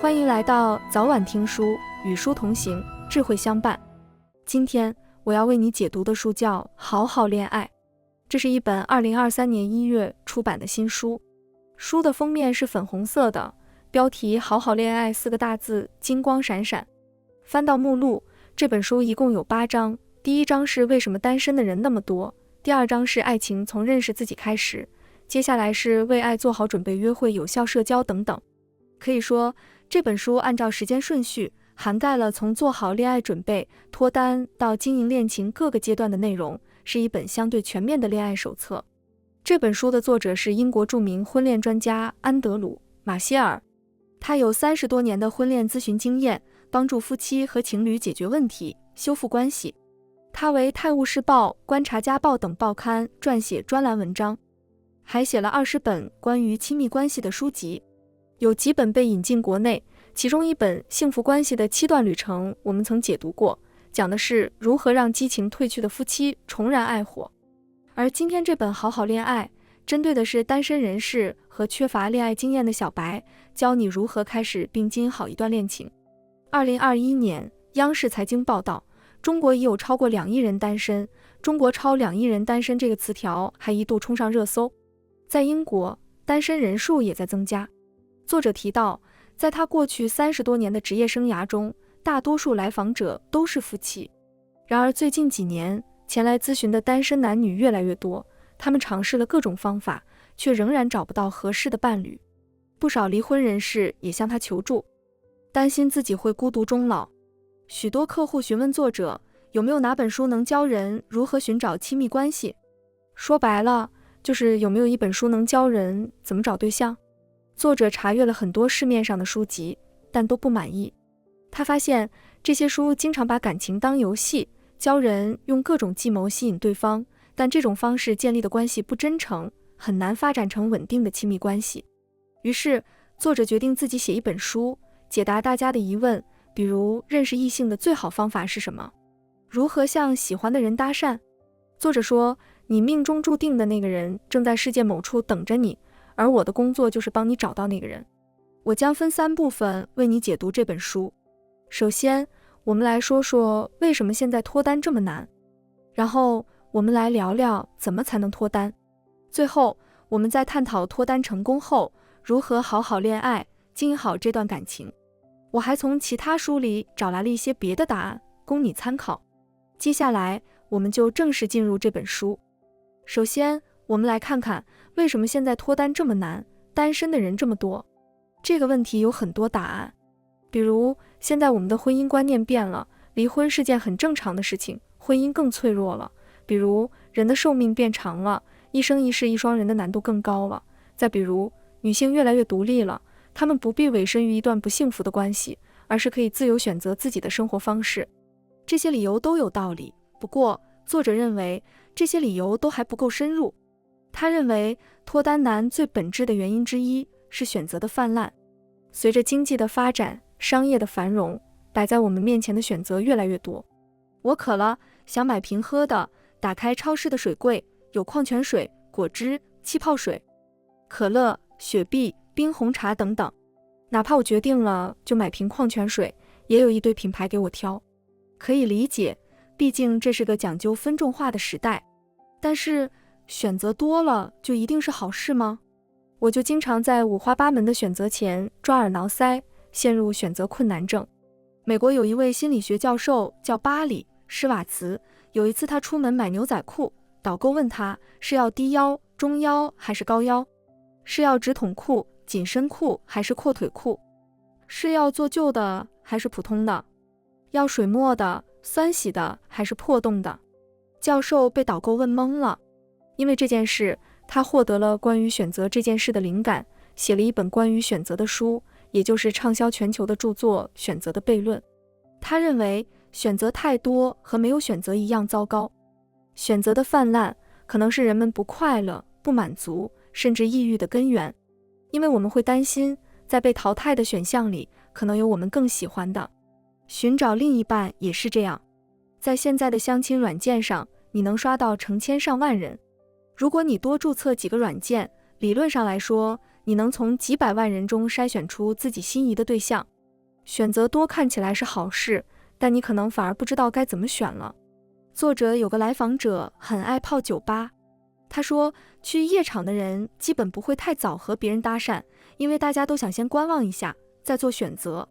欢迎来到早晚听书，与书同行，智慧相伴。今天我要为你解读的书叫《好好恋爱》，这是一本2023年1月出版的新书。书的封面是粉红色的，标题“好好恋爱”4个大字金光闪闪。翻到目录，这本书一共有8章，第一章是为什么单身的人那么多，第二章是爱情从认识自己开始，接下来是为爱做好准备、约会、有效社交等等。可以说，这本书按照时间顺序，涵盖了从做好恋爱准备、脱单到经营恋情各个阶段的内容，是一本相对全面的恋爱手册。这本书的作者是英国著名婚恋专家安德鲁·马歇尔，他有30多年的婚恋咨询经验，帮助夫妻和情侣解决问题、修复关系。他为《泰晤士报》、《观察家报》等报刊撰写专栏文章，还写了20本关于亲密关系的书籍。有几本被引进国内，其中一本《幸福关系的7段旅程》我们曾解读过，讲的是如何让激情褪去的夫妻重燃爱火。而今天这本《好好恋爱》针对的是单身人士和缺乏恋爱经验的小白，教你如何开始并经营好一段恋情。2021年，央视财经报道，中国已有超过2亿人单身，中国超2亿人单身这个词条还一度冲上热搜。在英国，单身人数也在增加。作者提到，在他过去30多年的职业生涯中，大多数来访者都是夫妻。然而最近几年，前来咨询的单身男女越来越多，他们尝试了各种方法，却仍然找不到合适的伴侣。不少离婚人士也向他求助，担心自己会孤独终老。许多客户询问作者，有没有哪本书能教人如何寻找亲密关系？说白了，就是有没有一本书能教人怎么找对象？作者查阅了很多市面上的书籍，但都不满意。他发现这些书经常把感情当游戏，教人用各种计谋吸引对方，但这种方式建立的关系不真诚，很难发展成稳定的亲密关系。于是，作者决定自己写一本书，解答大家的疑问，比如认识异性的最好方法是什么？如何向喜欢的人搭讪？作者说，你命中注定的那个人正在世界某处等着你，而我的工作就是帮你找到那个人。我将分3部分为你解读这本书。首先，我们来说说为什么现在脱单这么难，然后我们来聊聊怎么才能脱单。最后，我们再探讨脱单成功后如何好好恋爱，经营好这段感情。我还从其他书里找来了一些别的答案，供你参考。接下来，我们就正式进入这本书。首先，我们来看看为什么现在脱单这么难，单身的人这么多。这个问题有很多答案，比如现在我们的婚姻观念变了，离婚是件很正常的事情，婚姻更脆弱了。比如人的寿命变长了，一生一世一双人的难度更高了。再比如女性越来越独立了，她们不必委身于一段不幸福的关系，而是可以自由选择自己的生活方式。这些理由都有道理，不过作者认为这些理由都还不够深入。他认为脱单难最本质的原因之一是选择的泛滥。随着经济的发展，商业的繁荣，摆在我们面前的选择越来越多。我渴了，想买瓶喝的，打开超市的水柜，有矿泉水、果汁、气泡水、可乐、雪碧、冰红茶等等。哪怕我决定了就买瓶矿泉水，也有一堆品牌给我挑。可以理解，毕竟这是个讲究分众化的时代。但是选择多了就一定是好事吗？我就经常在五花八门的选择前抓耳挠腮，陷入选择困难症。美国有一位心理学教授叫巴里·施瓦茨，有一次他出门买牛仔裤，导购问他是要低腰、中腰还是高腰，是要直筒裤、紧身裤还是阔腿裤，是要做旧的还是普通的，要水墨的、酸洗的还是破洞的。教授被导购问懵了。因为这件事，他获得了关于选择这件事的灵感，写了一本关于选择的书，也就是畅销全球的著作《选择的悖论》。他认为选择太多和没有选择一样糟糕。选择的泛滥可能是人们不快乐、不满足，甚至抑郁的根源。因为我们会担心，在被淘汰的选项里，可能有我们更喜欢的。寻找另一半也是这样。在现在的相亲软件上，你能刷到成千上万人。如果你多注册几个软件，理论上来说，你能从几百万人中筛选出自己心仪的对象。选择多看起来是好事，但你可能反而不知道该怎么选了。作者有个来访者很爱泡酒吧，他说去夜场的人基本不会太早和别人搭讪，因为大家都想先观望一下，再做选择。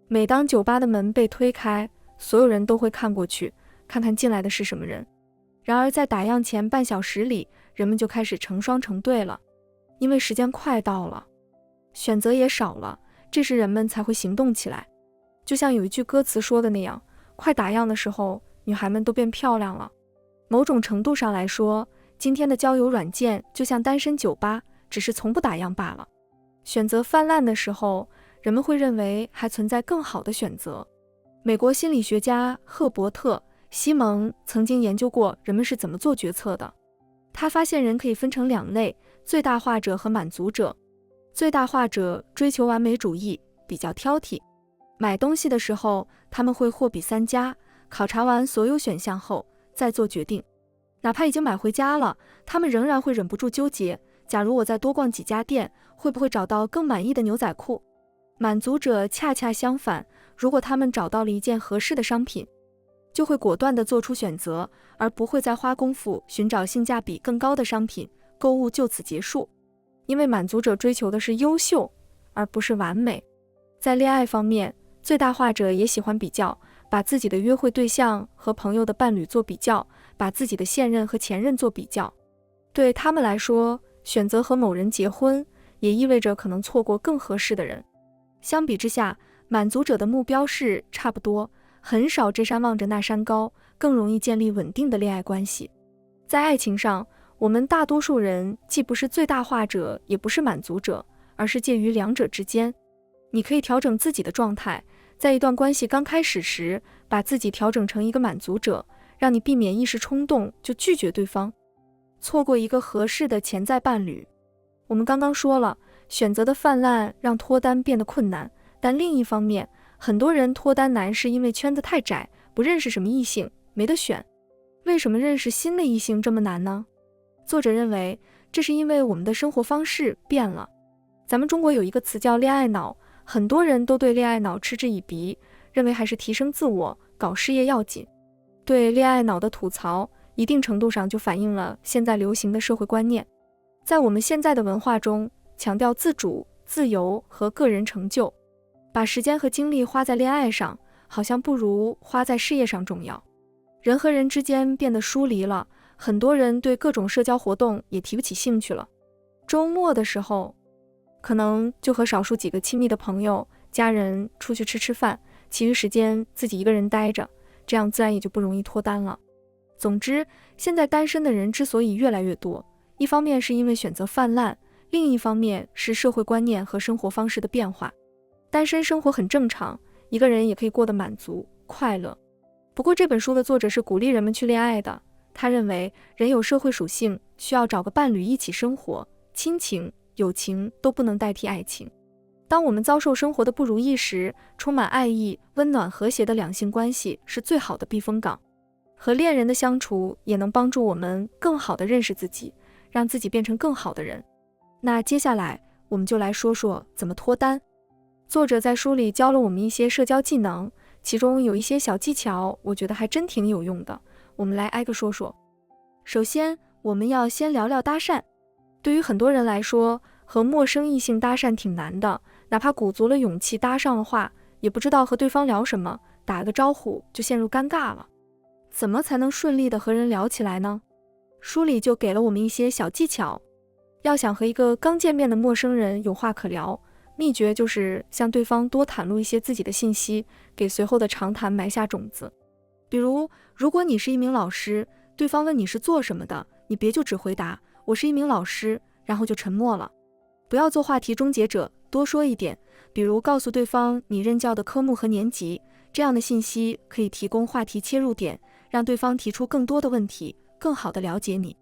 每当酒吧的门被推开，所有人都会看过去，看看进来的是什么人。然而在打烊前半小时里，人们就开始成双成对了，因为时间快到了，选择也少了，这时人们才会行动起来。就像有一句歌词说的那样，快打烊的时候，女孩们都变漂亮了。某种程度上来说，今天的交友软件就像单身酒吧，只是从不打烊罢了。选择泛滥的时候，人们会认为还存在更好的选择。美国心理学家赫伯特·西蒙曾经研究过人们是怎么做决策的。他发现人可以分成两类，最大化者和满足者。最大化者追求完美主义，比较挑剔。买东西的时候，他们会货比三家，考察完所有选项后再做决定。哪怕已经买回家了，他们仍然会忍不住纠结，假如我再多逛几家店，会不会找到更满意的牛仔裤？满足者恰恰相反，如果他们找到了一件合适的商品，就会果断地做出选择，而不会再花功夫寻找性价比更高的商品，购物就此结束。因为满足者追求的是优秀，而不是完美。在恋爱方面，最大化者也喜欢比较，把自己的约会对象和朋友的伴侣做比较，把自己的现任和前任做比较。对他们来说，选择和某人结婚，也意味着可能错过更合适的人。相比之下，满足者的目标是差不多，很少这山望着那山高，更容易建立稳定的恋爱关系。在爱情上，我们大多数人既不是最大化者，也不是满足者，而是介于两者之间。你可以调整自己的状态，在一段关系刚开始时，把自己调整成一个满足者，让你避免一时冲动就拒绝对方，错过一个合适的潜在伴侣。我们刚刚说了，选择的泛滥让脱单变得困难，但另一方面，很多人脱单难是因为圈子太窄，不认识什么异性，没得选。为什么认识新的异性这么难呢？作者认为，这是因为我们的生活方式变了。咱们中国有一个词叫恋爱脑，很多人都对恋爱脑嗤之以鼻，认为还是提升自我、搞事业要紧。对恋爱脑的吐槽，一定程度上就反映了现在流行的社会观念。在我们现在的文化中，强调自主、自由和个人成就，把时间和精力花在恋爱上，好像不如花在事业上重要。人和人之间变得疏离了，很多人对各种社交活动也提不起兴趣了。周末的时候，可能就和少数几个亲密的朋友、家人出去吃饭，其余时间自己一个人待着，这样自然也就不容易脱单了。总之，现在单身的人之所以越来越多，一方面是因为选择泛滥，另一方面是社会观念和生活方式的变化。单身生活很正常，一个人也可以过得满足、快乐。不过这本书的作者是鼓励人们去恋爱的，他认为人有社会属性，需要找个伴侣一起生活，亲情、友情都不能代替爱情。当我们遭受生活的不如意时，充满爱意、温暖和谐的两性关系是最好的避风港。和恋人的相处也能帮助我们更好地认识自己，让自己变成更好的人。那接下来我们就来说说怎么脱单。作者在书里教了我们一些社交技能，其中有一些小技巧，我觉得还真挺有用的。我们来挨个说说。首先，我们要先聊聊搭讪。对于很多人来说，和陌生异性搭讪挺难的，哪怕鼓足了勇气搭上了话，也不知道和对方聊什么，打个招呼就陷入尴尬了。怎么才能顺利地和人聊起来呢？书里就给了我们一些小技巧。要想和一个刚见面的陌生人有话可聊，秘诀就是向对方多袒露一些自己的信息，给随后的长谈埋下种子。比如，如果你是一名老师，对方问你是做什么的，你别就只回答我是一名老师，然后就沉默了。不要做话题终结者，多说一点，比如告诉对方你任教的科目和年级，这样的信息可以提供话题切入点，让对方提出更多的问题，更好地了解你。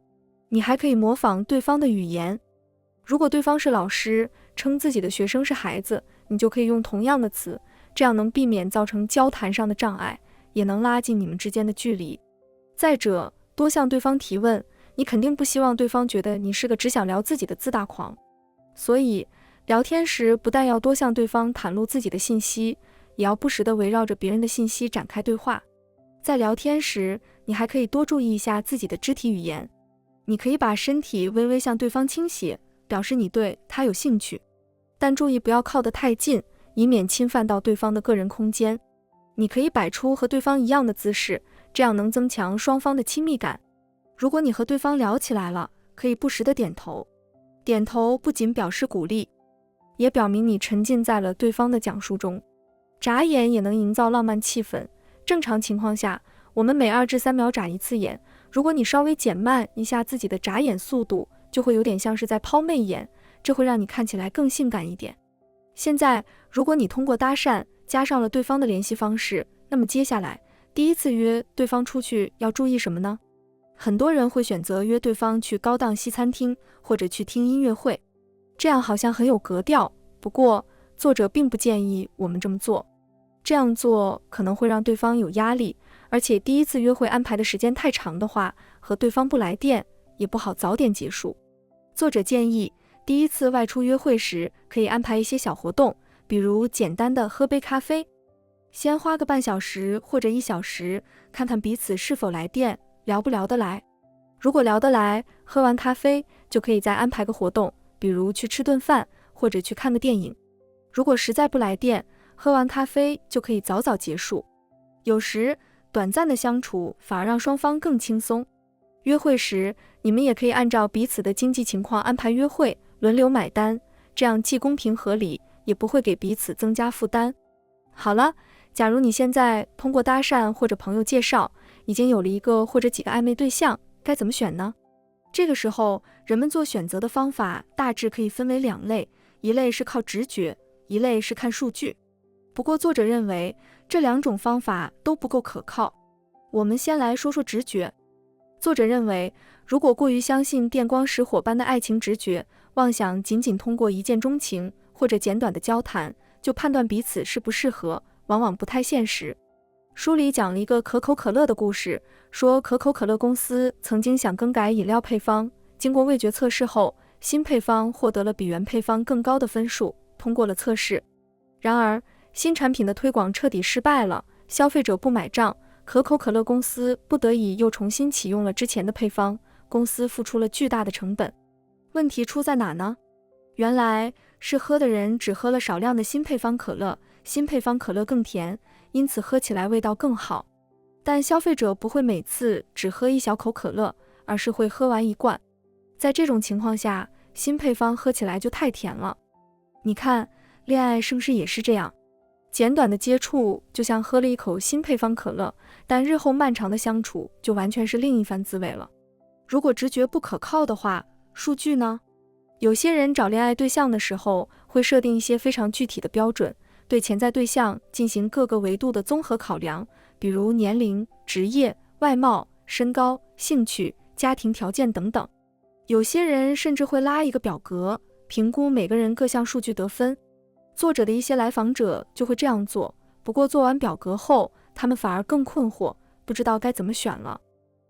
你还可以模仿对方的语言。如果对方是老师，称自己的学生是孩子，你就可以用同样的词，这样能避免造成交谈上的障碍，也能拉近你们之间的距离。再者，多向对方提问，你肯定不希望对方觉得你是个只想聊自己的自大狂。所以，聊天时不但要多向对方袒露自己的信息，也要不时地围绕着别人的信息展开对话。在聊天时，你还可以多注意一下自己的肢体语言。你可以把身体微微向对方倾斜，表示你对他有兴趣，但注意不要靠得太近，以免侵犯到对方的个人空间。你可以摆出和对方一样的姿势，这样能增强双方的亲密感。如果你和对方聊起来了，可以不时地点头。点头不仅表示鼓励，也表明你沉浸在了对方的讲述中。眨眼也能营造浪漫气氛。正常情况下，我们每2至3秒眨一次眼，如果你稍微减慢一下自己的眨眼速度，就会有点像是在抛媚眼，这会让你看起来更性感一点。现在，如果你通过搭讪加上了对方的联系方式，那么接下来第一次约对方出去要注意什么呢？很多人会选择约对方去高档西餐厅，或者去听音乐会，这样好像很有格调，不过作者并不建议我们这么做。这样做可能会让对方有压力，而且第一次约会安排的时间太长的话，和对方不来电也不好早点结束。作者建议第一次外出约会时，可以安排一些小活动，比如简单的喝杯咖啡，先花个半小时或者1小时，看看彼此是否来电，聊不聊得来。如果聊得来，喝完咖啡就可以再安排个活动，比如去吃顿饭，或者去看个电影。如果实在不来电，喝完咖啡就可以早早结束。有时短暂的相处反而让双方更轻松。约会时，你们也可以按照彼此的经济情况安排约会，轮流买单，这样既公平合理，也不会给彼此增加负担。好了，假如你现在通过搭讪或者朋友介绍，已经有了一个或者几个暧昧对象，该怎么选呢？这个时候，人们做选择的方法大致可以分为2类，一类是靠直觉，一类是看数据。不过作者认为这2种方法都不够可靠。我们先来说说直觉。作者认为，如果过于相信电光石火般的爱情直觉，妄想仅仅通过一见钟情或者简短的交谈就判断彼此适不适合，往往不太现实。书里讲了一个可口可乐的故事，说可口可乐公司曾经想更改饮料配方，经过味觉测试后，新配方获得了比原配方更高的分数，通过了测试。然而新产品的推广彻底失败了，消费者不买账，可口可乐公司不得已又重新启用了之前的配方，公司付出了巨大的成本。问题出在哪呢？原来是喝的人只喝了少量的新配方可乐，新配方可乐更甜，因此喝起来味道更好。但消费者不会每次只喝1小口可乐，而是会喝完1罐。在这种情况下，新配方喝起来就太甜了。你看，恋爱是不是也是这样？简短的接触就像喝了一口新配方可乐，但日后漫长的相处就完全是另一番滋味了。如果直觉不可靠的话，数据呢？有些人找恋爱对象的时候会设定一些非常具体的标准，对潜在对象进行各个维度的综合考量，比如年龄、职业、外貌、身高、兴趣、家庭条件等等。有些人甚至会拉一个表格，评估每个人各项数据得分。作者的一些来访者就会这样做，不过做完表格后，他们反而更困惑，不知道该怎么选了。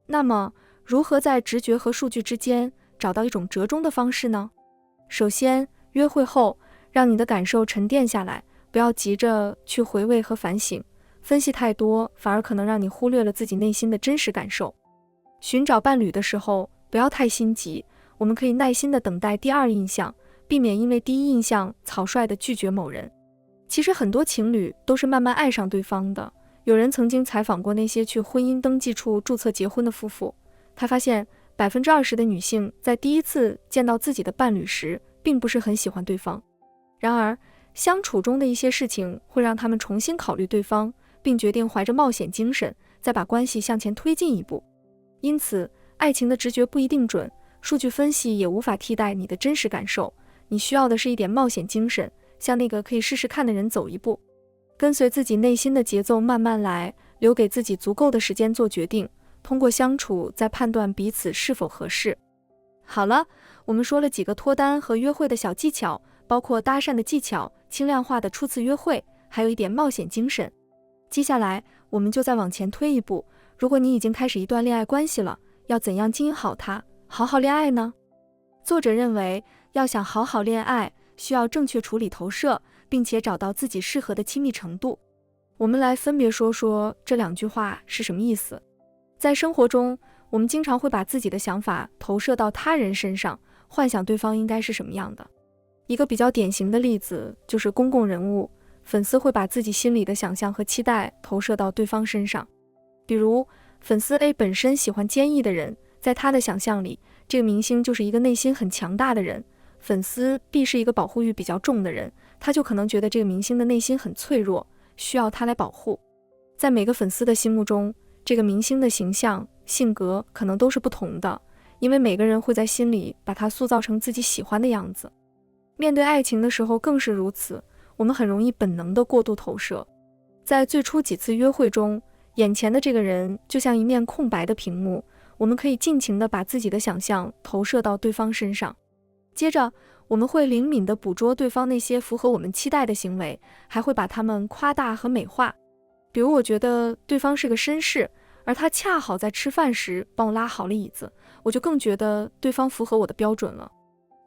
那么，如何在直觉和数据之间找到一种折中的方式呢？首先，约会后，让你的感受沉淀下来，不要急着去回味和反省，分析太多，反而可能让你忽略了自己内心的真实感受。寻找伴侣的时候，不要太心急，我们可以耐心地等待第2印象，避免因为第1印象草率地拒绝某人。其实很多情侣都是慢慢爱上对方的。有人曾经采访过那些去婚姻登记处注册结婚的夫妇，他发现20%的女性在第一次见到自己的伴侣时，并不是很喜欢对方。然而，相处中的一些事情会让他们重新考虑对方，并决定怀着冒险精神，再把关系向前推进一步。因此，爱情的直觉不一定准，数据分析也无法替代你的真实感受。你需要的是一点冒险精神，向那个可以试试看的人走一步，跟随自己内心的节奏慢慢来，留给自己足够的时间做决定，通过相处再判断彼此是否合适。好了，我们说了几个脱单和约会的小技巧，包括搭讪的技巧、轻量化的初次约会，还有一点冒险精神。接下来我们就再往前推一步，如果你已经开始一段恋爱关系了，要怎样经营好它，好好恋爱呢？作者认为，要想好好恋爱，需要正确处理投射，并且找到自己适合的亲密程度。我们来分别说说这两句话是什么意思。在生活中，我们经常会把自己的想法投射到他人身上，幻想对方应该是什么样的。一个比较典型的例子就是公共人物，粉丝会把自己心里的想象和期待投射到对方身上。比如，粉丝 A 本身喜欢坚毅的人，在他的想象里，这个明星就是一个内心很强大的人。粉丝 B 是一个保护欲比较重的人，他就可能觉得这个明星的内心很脆弱，需要他来保护。在每个粉丝的心目中，这个明星的形象、性格可能都是不同的，因为每个人会在心里把他塑造成自己喜欢的样子。面对爱情的时候更是如此，我们很容易本能的过度投射。在最初几次约会中，眼前的这个人就像一面空白的屏幕，我们可以尽情的把自己的想象投射到对方身上。接着，我们会灵敏地捕捉对方那些符合我们期待的行为，还会把它们夸大和美化。比如，我觉得对方是个绅士，而他恰好在吃饭时帮我拉好了椅子，我就更觉得对方符合我的标准了。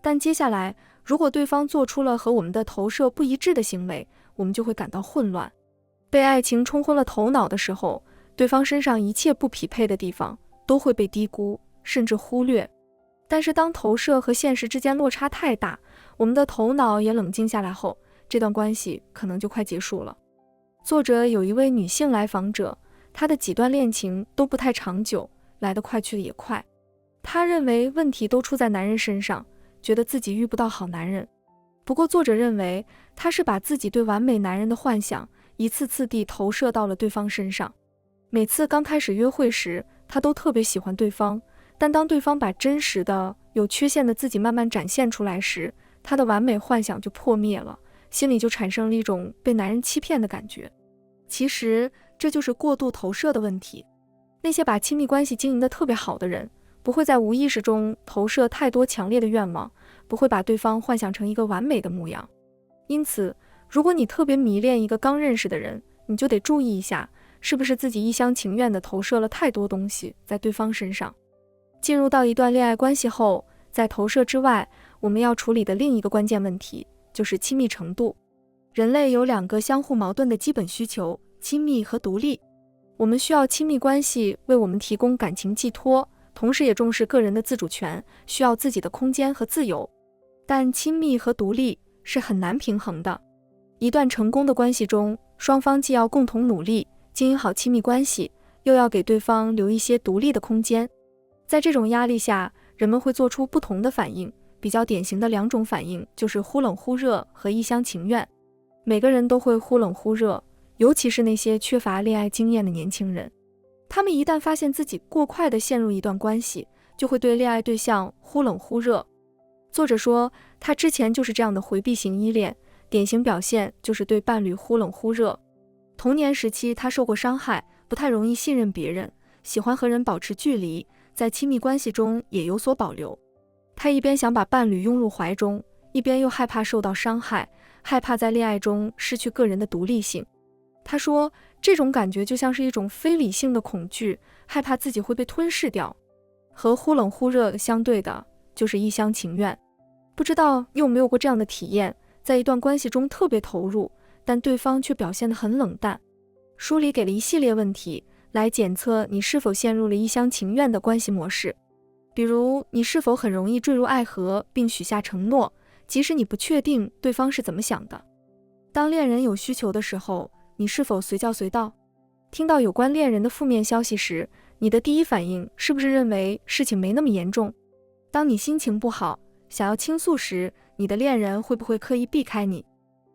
但接下来，如果对方做出了和我们的投射不一致的行为，我们就会感到混乱。被爱情冲昏了头脑的时候，对方身上一切不匹配的地方都会被低估，甚至忽略。但是当投射和现实之间落差太大，我们的头脑也冷静下来后，这段关系可能就快结束了。作者有一位女性来访者，她的几段恋情都不太长久，来得快去得也快。她认为问题都出在男人身上，觉得自己遇不到好男人。不过作者认为，她是把自己对完美男人的幻想一次次地投射到了对方身上。每次刚开始约会时，她都特别喜欢对方，但当对方把真实的、有缺陷的自己慢慢展现出来时，她的完美幻想就破灭了，心里就产生了一种被男人欺骗的感觉。其实，这就是过度投射的问题。那些把亲密关系经营得特别好的人，不会在无意识中投射太多强烈的愿望，不会把对方幻想成一个完美的模样。因此，如果你特别迷恋一个刚认识的人，你就得注意一下，是不是自己一厢情愿地投射了太多东西在对方身上。进入到一段恋爱关系后，在投射之外，我们要处理的另一个关键问题就是亲密程度。人类有两个相互矛盾的基本需求，亲密和独立。我们需要亲密关系为我们提供感情寄托，同时也重视个人的自主权，需要自己的空间和自由。但亲密和独立是很难平衡的。一段成功的关系中，双方既要共同努力，经营好亲密关系，又要给对方留一些独立的空间。在这种压力下，人们会做出不同的反应。比较典型的两种反应就是忽冷忽热和一厢情愿。每个人都会忽冷忽热，尤其是那些缺乏恋爱经验的年轻人。他们一旦发现自己过快地陷入一段关系，就会对恋爱对象忽冷忽热。作者说，他之前就是这样的回避型依恋，典型表现就是对伴侣忽冷忽热。童年时期他受过伤害，不太容易信任别人，喜欢和人保持距离，在亲密关系中也有所保留。他一边想把伴侣拥入怀中，一边又害怕受到伤害，害怕在恋爱中失去个人的独立性。他说，这种感觉就像是一种非理性的恐惧，害怕自己会被吞噬掉。和忽冷忽热相对的就是一厢情愿。不知道你有没有过这样的体验，在一段关系中特别投入，但对方却表现得很冷淡。书里给了一系列问题来检测你是否陷入了一厢情愿的关系模式。比如，你是否很容易坠入爱河并许下承诺，即使你不确定对方是怎么想的？当恋人有需求的时候，你是否随叫随到？听到有关恋人的负面消息时，你的第一反应是不是认为事情没那么严重？当你心情不好，想要倾诉时，你的恋人会不会刻意避开你？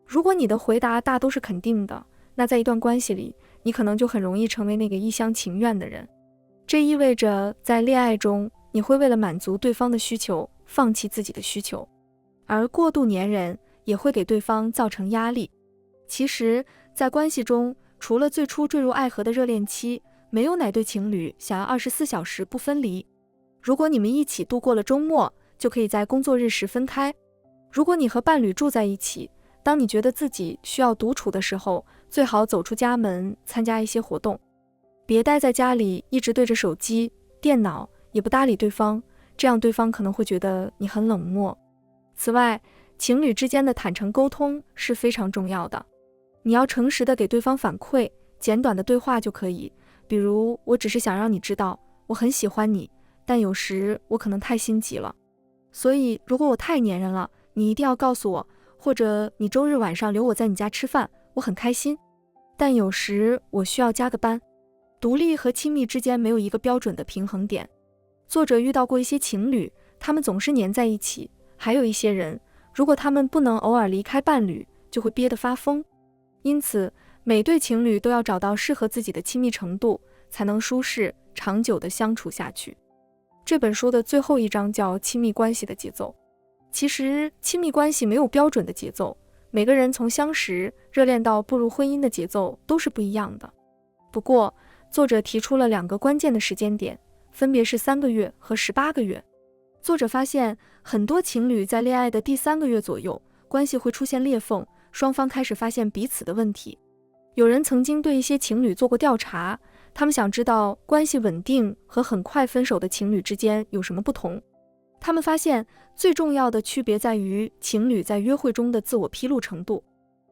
如果你的回答大都是肯定的，那在一段关系里，你可能就很容易成为那个一厢情愿的人。这意味着在恋爱中，你会为了满足对方的需求，放弃自己的需求，而过度粘人也会给对方造成压力。其实，在关系中，除了最初坠入爱河的热恋期，没有哪对情侣想要24小时不分离。如果你们一起度过了周末，就可以在工作日时分开。如果你和伴侣住在一起，当你觉得自己需要独处的时候，最好走出家门，参加一些活动。别待在家里一直对着手机、电脑，也不搭理对方，这样对方可能会觉得你很冷漠。此外，情侣之间的坦诚沟通是非常重要的。你要诚实的给对方反馈，简短的对话就可以，比如我只是想让你知道我很喜欢你，但有时我可能太心急了，所以如果我太粘人了，你一定要告诉我，或者你周日晚上留我在你家吃饭，我很开心，但有时我需要加个班。独立和亲密之间没有一个标准的平衡点。作者遇到过一些情侣，他们总是黏在一起，还有一些人，如果他们不能偶尔离开伴侣，就会憋得发疯。因此，每对情侣都要找到适合自己的亲密程度，才能舒适、长久地相处下去。这本书的最后一章叫亲密关系的节奏。其实，亲密关系没有标准的节奏，每个人从相识、热恋到步入婚姻的节奏都是不一样的。不过，作者提出了2个关键的时间点，分别是3个月和18个月。作者发现，很多情侣在恋爱的第3个月左右，关系会出现裂缝，双方开始发现彼此的问题。有人曾经对一些情侣做过调查，他们想知道关系稳定和很快分手的情侣之间有什么不同。他们发现，最重要的区别在于情侣在约会中的自我披露程度。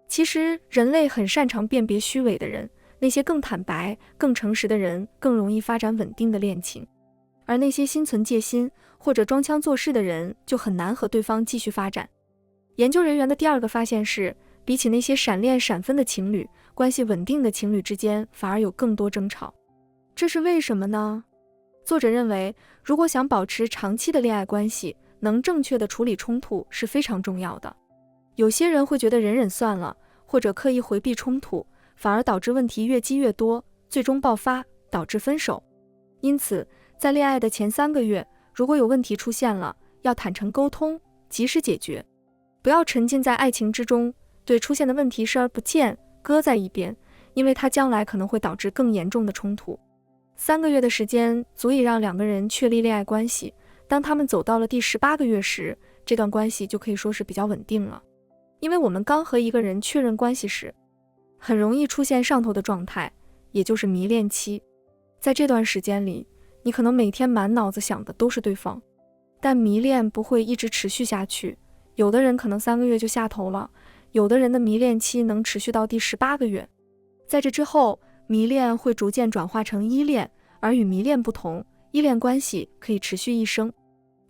其实，人类很擅长辨别虚伪的人，那些更坦白、更诚实的人更容易发展稳定的恋情，而那些心存戒心或者装腔作势的人就很难和对方继续发展。研究人员的第2个发现是，比起那些闪恋闪分的情侣，关系稳定的情侣之间反而有更多争吵。这是为什么呢？作者认为，如果想保持长期的恋爱关系，能正确的处理冲突是非常重要的。有些人会觉得忍忍算了，或者刻意回避冲突，反而导致问题越积越多，最终爆发，导致分手。因此，在恋爱的前3个月，如果有问题出现了，要坦诚沟通，及时解决，不要沉浸在爱情之中，对出现的问题视而不见，搁在一边，因为它将来可能会导致更严重的冲突。3个月的时间足以让2个人确立恋爱关系，当他们走到了第18个月时，这段关系就可以说是比较稳定了。因为我们刚和一个人确认关系时，很容易出现上头的状态，也就是迷恋期。在这段时间里，你可能每天满脑子想的都是对方，但迷恋不会一直持续下去，有的人可能3个月就下头了，有的人的迷恋期能持续到第18个月。在这之后，迷恋会逐渐转化成依恋，而与迷恋不同，依恋关系可以持续一生。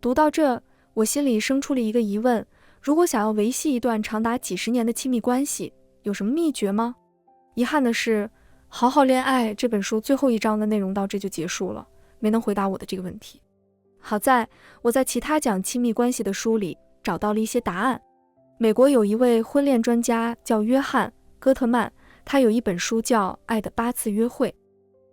读到这，我心里生出了一个疑问，如果想要维系一段长达几十年的亲密关系，有什么秘诀吗？遗憾的是，《好好恋爱》这本书最后一章的内容到这就结束了，没能回答我的这个问题。好在我在其他讲亲密关系的书里找到了一些答案。美国有一位婚恋专家叫约翰·戈特曼，他有一本书叫《爱的8次约会》，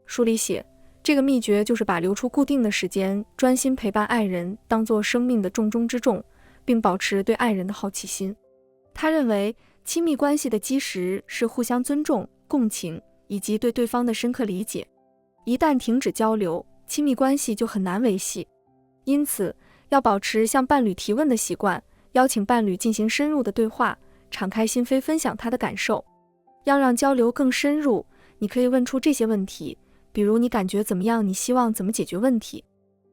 书里写，这个秘诀就是把留出固定的时间，专心陪伴爱人当作生命的重中之重，并保持对爱人的好奇心。他认为，亲密关系的基石是互相尊重、共情以及对对方的深刻理解。一旦停止交流，亲密关系就很难维系。因此，要保持向伴侣提问的习惯，邀请伴侣进行深入的对话，敞开心扉分享他的感受。要让交流更深入，你可以问出这些问题，比如你感觉怎么样？你希望怎么解决问题？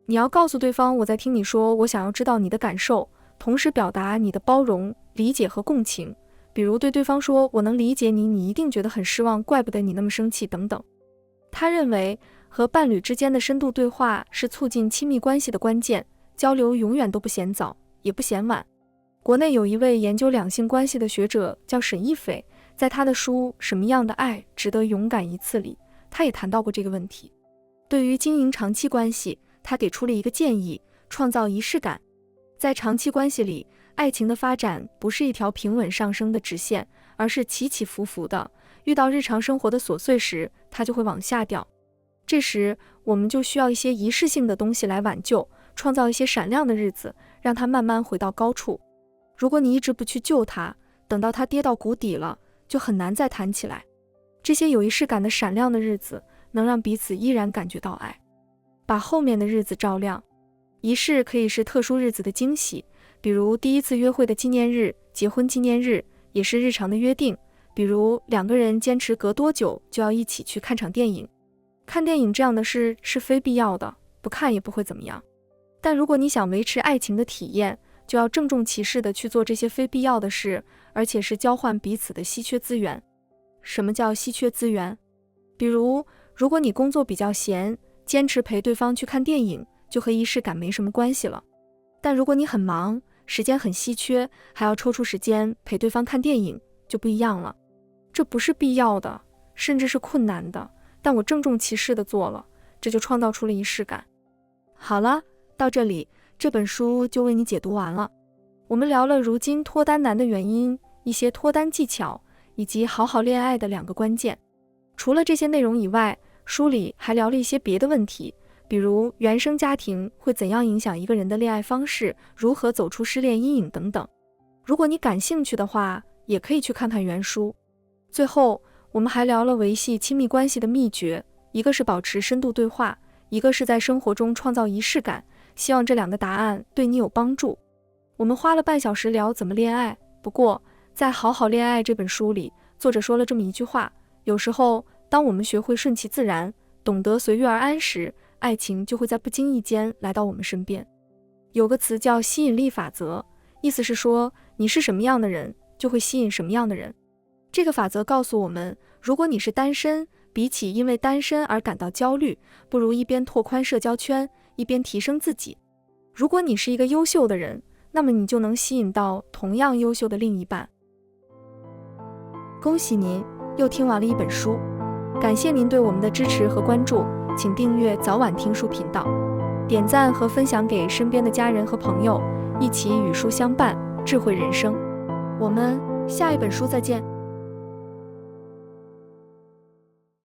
你要告诉对方，我在听你说，我想要知道你的感受，同时表达你的包容、理解和共情。比如对对方说，我能理解你，你一定觉得很失望，怪不得你那么生气等等。他认为，和伴侣之间的深度对话是促进亲密关系的关键，交流永远都不嫌早，也不嫌晚。国内有一位研究两性关系的学者叫沈一斐，在他的书《什么样的爱值得勇敢一次》里，他也谈到过这个问题。对于经营长期关系，他给出了一个建议，创造仪式感。在长期关系里，爱情的发展不是一条平稳上升的直线，而是起起伏伏的，遇到日常生活的琐碎时，它就会往下掉。这时，我们就需要一些仪式性的东西来挽救，创造一些闪亮的日子，让它慢慢回到高处。如果你一直不去救它，等到它跌到谷底了，就很难再弹起来。这些有仪式感的闪亮的日子，能让彼此依然感觉到爱，把后面的日子照亮。仪式可以是特殊日子的惊喜，比如第一次约会的纪念日、结婚纪念日，也是日常的约定，比如2个人坚持隔多久就要一起去看场电影。看电影这样的事是非必要的，不看也不会怎么样。但如果你想维持爱情的体验，就要郑重其事地去做这些非必要的事，而且是交换彼此的稀缺资源。什么叫稀缺资源。比如，如果你工作比较闲，坚持陪对方去看电影，就和仪式感没什么关系了。但如果你很忙，时间很稀缺，还要抽出时间陪对方看电影，就不一样了。这不是必要的，甚至是困难的，但我郑重其事地做了，这就创造出了仪式感。好了，到这里，这本书就为你解读完了。我们聊了如今脱单难的原因，一些脱单技巧，以及好好恋爱的2个关键。除了这些内容以外，书里还聊了一些别的问题，比如原生家庭会怎样影响一个人的恋爱方式，如何走出失恋阴影等等。如果你感兴趣的话，也可以去看看原书。最后，我们还聊了维系亲密关系的秘诀，一个是保持深度对话，一个是在生活中创造仪式感，希望这2个答案对你有帮助。我们花了半小时聊怎么恋爱，不过在《好好恋爱》这本书里，作者说了这么一句话，有时候当我们学会顺其自然，懂得随遇而安时，爱情就会在不经意间来到我们身边。有个词叫吸引力法则，意思是说你是什么样的人，就会吸引什么样的人。这个法则告诉我们，如果你是单身，比起因为单身而感到焦虑，不如一边拓宽社交圈，一边提升自己。如果你是一个优秀的人，那么你就能吸引到同样优秀的另一半。恭喜您又听完了一本书，感谢您对我们的支持和关注，请订阅早晚听书频道，点赞和分享给身边的家人和朋友，一起与书相伴，智慧人生。我们下一本书再见。